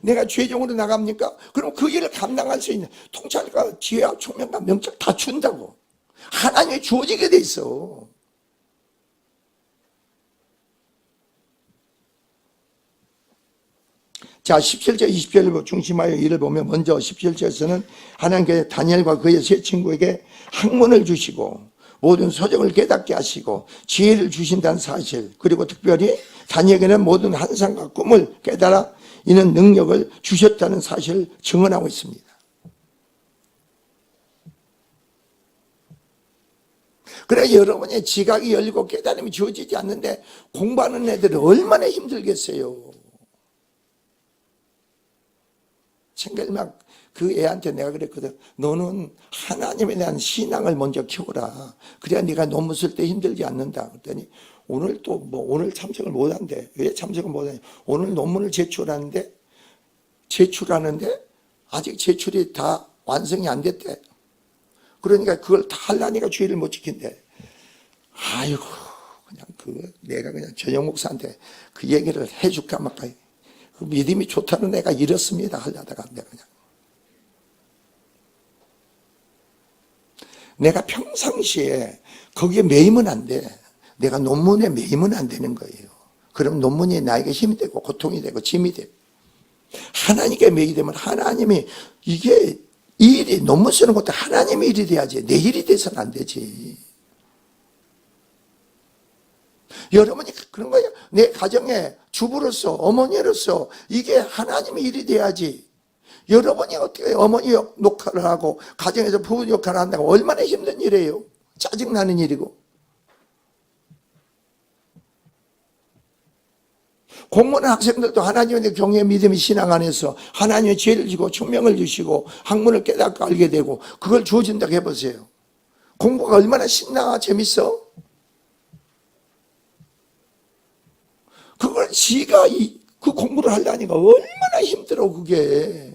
내가 죄종으로 나갑니까? 그럼 그 일을 감당할 수 있는 통찰과 지혜와 총명과 명철 다 준다고. 하나님이 주어지게 돼 있어. 자, 17절, 20절을 중심하여 이를 보면 먼저 17절에서는 하나님께서 다니엘과 그의 세 친구에게 학문을 주시고 모든 서적을 깨닫게 하시고 지혜를 주신다는 사실, 그리고 특별히 다니엘에게는 모든 환상과 꿈을 깨달아 이는 능력을 주셨다는 사실을 증언하고 있습니다. 그래 여러분의 지각이 열리고 깨달음이 주어지지 않는데 공부하는 애들은 얼마나 힘들겠어요. 생각이 막 그 애한테 내가 그랬거든. 너는 하나님에 대한 신앙을 먼저 키워라. 그래야 네가 논문 쓸 때 힘들지 않는다. 그랬더니 오늘 또 오늘 참석을 못한대. 왜 참석을 못하냐? 오늘 논문을 제출하는데 아직 제출이 다 완성이 안 됐대. 그러니까 그걸 다 하려니까 주의를 못 지킨대. 아이고 그냥 내가 그냥 전영 목사한테 그 얘기를 해줄까 말까. 그 믿음이 좋다는 애가 이렇습니다 하려다가 내가 평상시에 거기에 매이면 안 돼. 내가 논문에 매이면 안 되는 거예요. 그럼 논문이 나에게 힘이 되고 고통이 되고 짐이 되고 하나님께 매이게 되면 하나님이 이게 이 일이 논문 쓰는 것도 하나님의 일이 돼야지 내 일이 돼서는 안 되지. 여러분이 그런 거예요. 내 가정의 주부로서 어머니로서 이게 하나님의 일이 돼야지. 여러분이 어떻게 어머니 역할을 하고 가정에서 부부 역할을 한다고 얼마나 힘든 일이에요. 짜증나는 일이고. 공무원 학생들도 하나님의 경외 믿음의 신앙 안에서 하나님의 지혜를 주고 총명을 주시고 학문을 깨닫고 알게 되고 그걸 주어진다고 해보세요. 공부가 얼마나 신나 재밌어? 그걸 지가 그 공부를 하려니까 얼마나 힘들어 그게.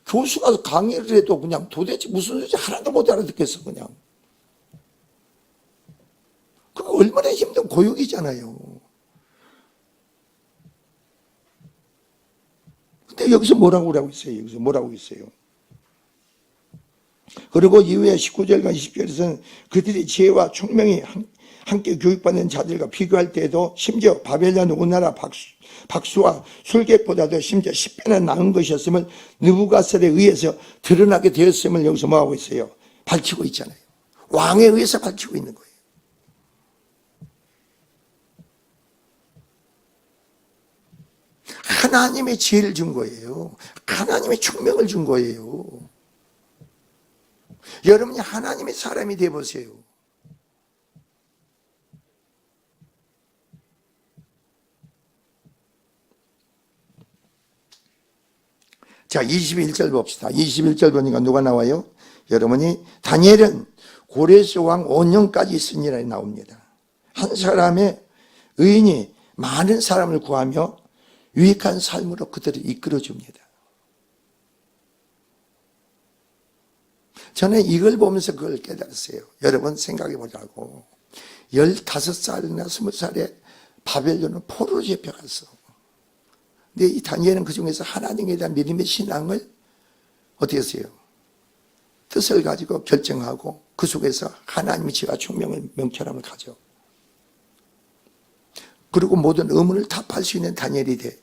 교수가 강의를 해도 그냥 도대체 무슨 소리인지 하나도 못 알아듣겠어 그냥. 그거 얼마나 힘든 고역이잖아요. 근데 여기서 뭐라고 하고 있어요? 여기서 뭐라고 있어요? 그리고 이후에 19절과 20절에서는 그들이 지혜와 총명이 함께 교육받는 자들과 비교할 때에도 심지어 바벨론 오나라 박수와 술객보다도 심지어 10배나 나은 것이었음을 느부갓셀에 의해서 드러나게 되었음을 여기서 뭐하고 있어요? 밝히고 있잖아요. 왕에 의해서 밝히고 있는 거예요. 하나님의 지혜를 준 거예요. 하나님의 총명을 준 거예요. 여러분이 하나님의 사람이 되어보세요. 자, 21절 봅시다. 21절 보니까 누가 나와요? 여러분이 다니엘은 고레스 왕 5년까지 있으니라 나옵니다. 한 사람의 의인이 많은 사람을 구하며 유익한 삶으로 그들을 이끌어줍니다. 저는 이걸 보면서 그걸 깨달았어요. 여러분 생각해 보자고. 15살이나 20살에 바벨론은 포로로 잡혀갔어. 근데 이 다니엘은 그 중에서 하나님에 대한 믿음의 신앙을 어떻게 했어요? 뜻을 가지고 결정하고 그 속에서 하나님의 지혜와 총명을 명철함을 가져. 그리고 모든 의문을 답할 수 있는 다니엘이 돼.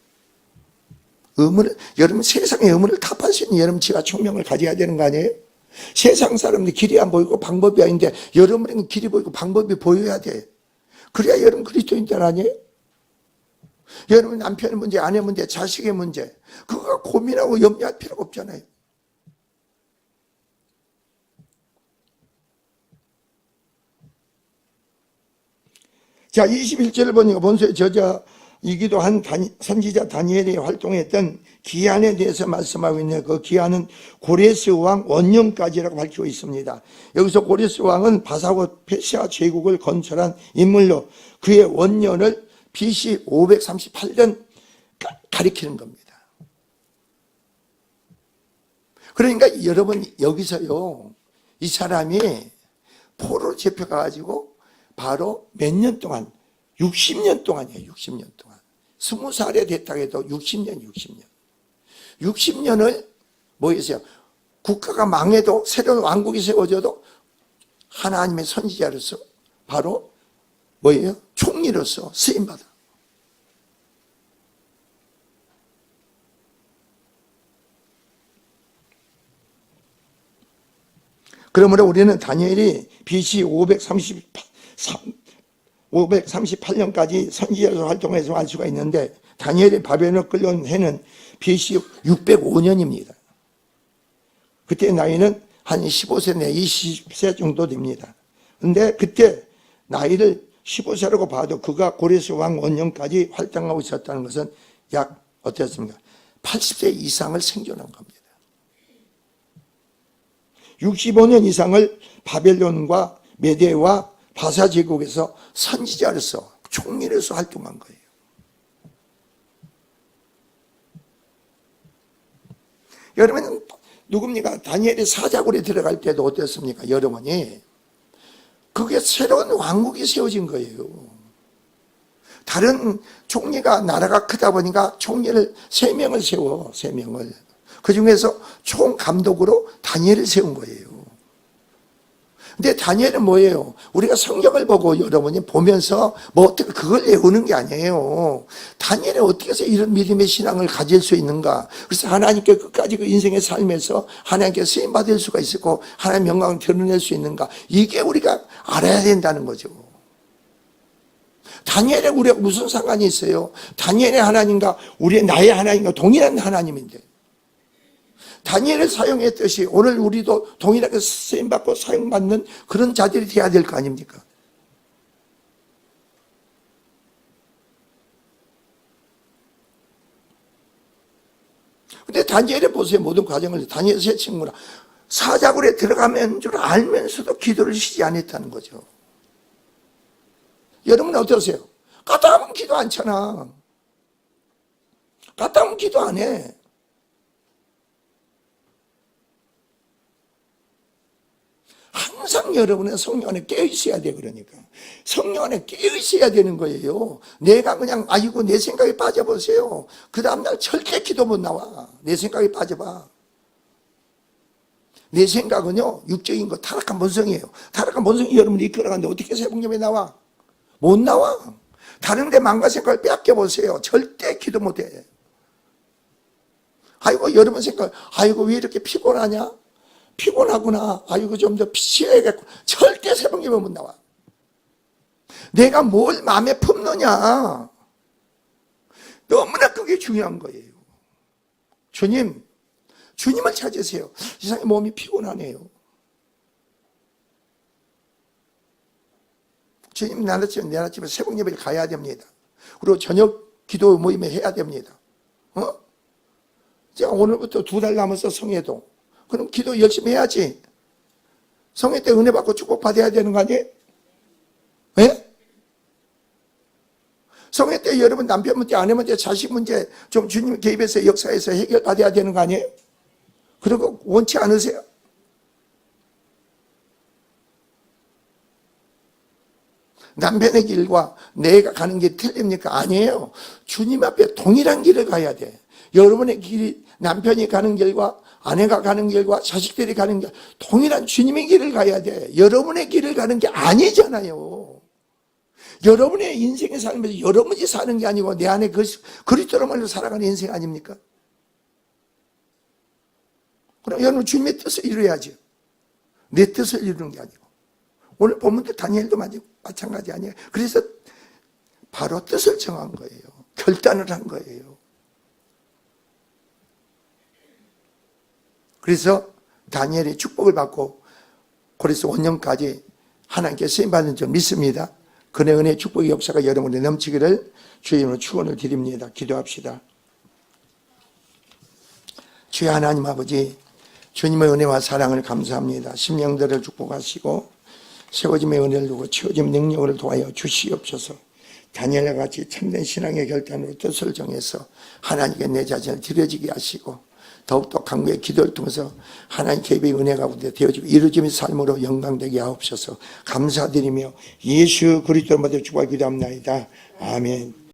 여러분 세상의 의문을 답할 수 있는 여러분 지혜와 총명을 가져야 되는 거 아니에요? 세상 사람들이 길이 안 보이고 방법이 아닌데 여러분에게는 길이 보이고 방법이 보여야 돼. 그래야 여러분 그리스도인들 아니에요? 여러분 남편의 문제, 아내 문제, 자식의 문제 그거 고민하고 염려할 필요가 없잖아요. 자, 21절을 보니까 본서의 저자이기도 한 선지자 다니엘이 활동했던 기한에 대해서 말씀하고 있는 그 기한은 고레스 왕 원년까지라고 밝히고 있습니다. 여기서 고레스 왕은 바사고 페르시아 제국을 건설한 인물로 그의 원년을 BC 538년 가리키는 겁니다. 그러니까 여러분 여기서요 이 사람이 포로로 잡혀가지고 바로 몇 년 동안 60년 동안이에요. 60년 동안 20살에 됐다고 해도 60년 60년을 뭐 했어요? 국가가 망해도 새로운 왕국이 세워져도 하나님의 선지자로서 바로 뭐예요? 총리로서 쓰임받아. 그러므로 우리는 다니엘이 BC 538년까지 선지자로 활동해서 알 수가 있는데 다니엘이 바벨론에 끌려온 해는 BC 605년입니다. 그때 나이는 한 15세 내 20세 정도 됩니다. 그런데 그때 나이를 15세라고 봐도 그가 고레스 왕 원년까지 활동하고 있었다는 것은 약 어떻습니까? 80세 이상을 생존한 겁니다. 65년 이상을 바벨론과 메대와 바사 제국에서 선지자로서 총리로서 활동한 거예요. 여러분 누굽니까? 다니엘이 사자굴에 들어갈 때도 어땠습니까? 여러분이 그게 새로운 왕국이 세워진 거예요. 다른 총리가 나라가 크다 보니까 총리를 3명을 세워. 3명을. 그 중에서 총감독으로 다니엘을 세운 거예요. 근데 다니엘은 뭐예요? 우리가 성경을 보고 여러분이 보면서 뭐 어떻게 그걸 외우는 게 아니에요. 다니엘이 어떻게 해서 이런 믿음의 신앙을 가질 수 있는가? 그래서 하나님께 끝까지 그 인생의 삶에서 하나님께 쓰임 받을 수가 있고 하나님의 영광을 드러낼 수 있는가? 이게 우리가 알아야 된다는 거죠. 다니엘에 우리가 무슨 상관이 있어요? 다니엘의 하나님과 나의 하나님과 동일한 하나님인데, 다니엘을 사용했듯이 오늘 우리도 동일하게 쓰임받고 사용받는 그런 자들이 되어야 될 거 아닙니까? 근데 다니엘에 보세요. 모든 과정을. 다니엘 세 친구라 사자굴에 들어가면 줄 알면서도 기도를 쉬지 않았다는 거죠. 여러분은 어떠세요? 갔다 하면 기도 안 차나. 갔다 하면 기도 안 해. 항상 여러분은 성령 안에 깨어 있어야 돼. 그러니까 성령 안에 깨어 있어야 되는 거예요. 내가 그냥 아이고 내 생각에 빠져보세요. 그 다음날 절대 기도 못 나와. 내 생각에 빠져봐. 내 생각은요 육적인 거 타락한 본성이에요. 타락한 본성이 여러분을 이끌어가는데 어떻게 새벽녘에 나와? 못 나와. 다른 데 마음과 생각을 빼앗겨보세요. 절대 기도 못해. 아이고 여러분 생각, 아이고 왜 이렇게 피곤하냐? 피곤하구나. 아이고 좀 더 쉬어야겠고. 절대 새벽녘에 못 나와. 내가 뭘 마음에 품느냐. 너무나 그게 중요한 거예요. 주님을 찾으세요. 이상하게 몸이 피곤하네요. 주님 내일 아침에 새벽 예배를 가야 됩니다. 그리고 저녁 기도 모임에 해야 됩니다. 제가 오늘부터 2달 남아서 성회동. 그럼 기도 열심히 해야지. 성회 때 은혜 받고 축복 받아야 되는 거 아니에요? 예? 성회 때 여러분 남편 문제, 아내 문제, 자식 문제 좀 주님 개입해서 역사에서 해결 받아야 되는 거 아니에요? 그리고 원치 않으세요? 남편의 길과 내가 가는 게 틀립니까? 아니에요. 주님 앞에 동일한 길을 가야 돼. 여러분의 길이 남편이 가는 길과 아내가 가는 길과 자식들이 가는 길, 동일한 주님의 길을 가야 돼. 여러분의 길을 가는 게 아니잖아요. 여러분의 인생의 삶에서 여러분이 사는 게 아니고 내 안에 그리스도로만로 살아가는 인생 아닙니까? 그럼 여러분 주님의 뜻을 이루어야죠. 내 뜻을 이루는 게 아니고. 오늘 본문도 다니엘도 마찬가지 아니에요. 그래서 바로 뜻을 정한 거예요. 결단을 한 거예요. 그래서 다니엘이 축복을 받고 고레스 원년까지 하나님께 쓰임받는 줄 믿습니다. 그의 은혜 축복의 역사가 여러분에 넘치기를 주의 이름으로 축원을 드립니다. 기도합시다. 주의 하나님 아버지, 주님의 은혜와 사랑을 감사합니다. 심령들을 축복하시고 세워짐의 은혜를 두고 채워짐 능력을 도하여 주시옵소서. 다니엘과 같이 참된 신앙의 결단으로 뜻을 정해서 하나님께 내 자신을 드려지게 하시고 더욱더 강구의 기도를 통해서 하나님 개입의 은혜 가운데 되어지고 이루어짐의 삶으로 영광되게 하옵소서. 감사드리며 예수 그리스도로 받아 축복하기도 합니다. 아멘.